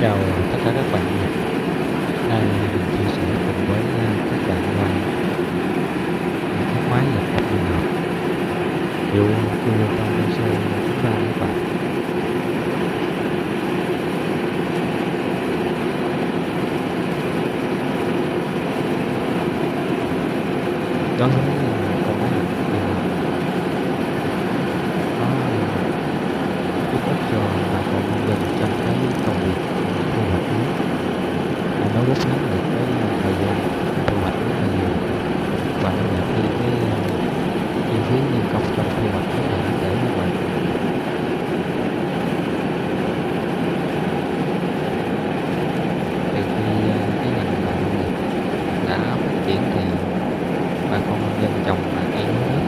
Chào tất cả các bạn. Nay mình chia sẻ cùng với các bạn là chiếc máy dập tắt liên hợp hiệu Toyota DC93 các bạn. Đối với con máy dập tắt liên hợp, nó giúp ích cho bà con nông dân trong cái công việc thu hoạch lúa. Nó rút ngắn được cái thời gian thu hoạch rất là nhiều và nó giảm đi cái chi phí nhân công trong thu hoạch rất là đáng kể các bạn. Từ khi cái ngành nông nghiệp đã phát triển thì bà con nông dân trồng cây lúa nước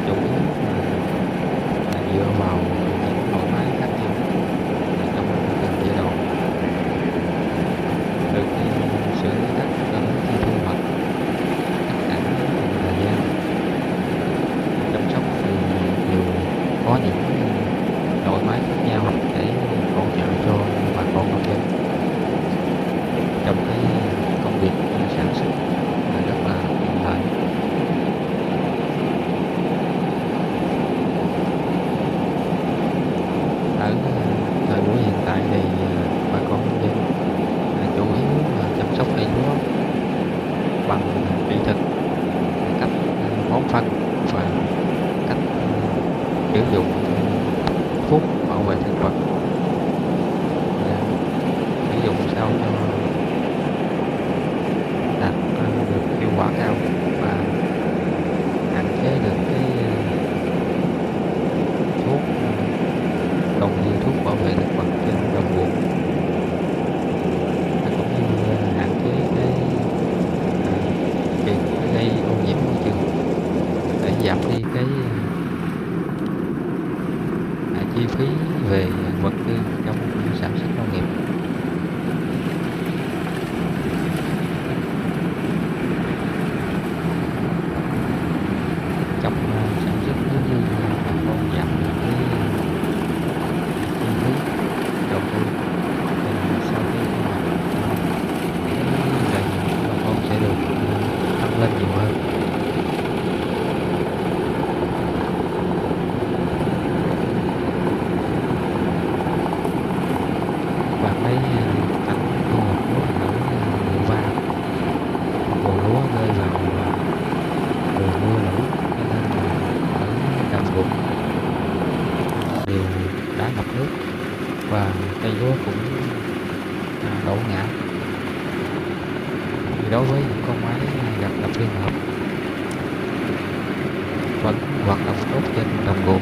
chủ yếu là dựa vào những loại máy khác nhau trong từng giai đoạn, từ khi xử lý đất cho đến khi thu hoạch, tất cả từng thời gian chăm sóc thì đều có những loại máy khác nhau để hỗ trợ cho bà con nông dân trong cái công việc sản xuất là rất là tiện lợi. Ở thời buổi hiện tại thì bà con nông dân chủ yếu là chăm sóc cây lúa bằng kỹ thuật, cách bón phân và cách sử dụng thuốc bảo vệ thực vật để sử dụng sao cho đạt được hiệu quả cao và hạn chế được cái thuốc đồng như thuốc bảo vệ thực vật trên đồng ruộng, cũng như hạn chế cái việc gây ô nhiễm môi trường để giảm đi cái chi phí về vật tư trong sản xuất nông nghiệp. Trong sản xuất nếu như bà con giảm được cái chi phí đầu tư thì sau khi thu hoạch cái lợi nhuận của bà con sẽ được tăng lên nhiều hơn. Và cái cảnh thu hoạch lúa ở mùa va, mùa lúa rơi vào mùa mưa lũ cho nên ở đồng ruộng đều đã ngập nước và cây lúa cũng đổ ngã. Thì đối với những con máy gặt đập liên hợp vẫn hoạt động tốt trên đồng ruộng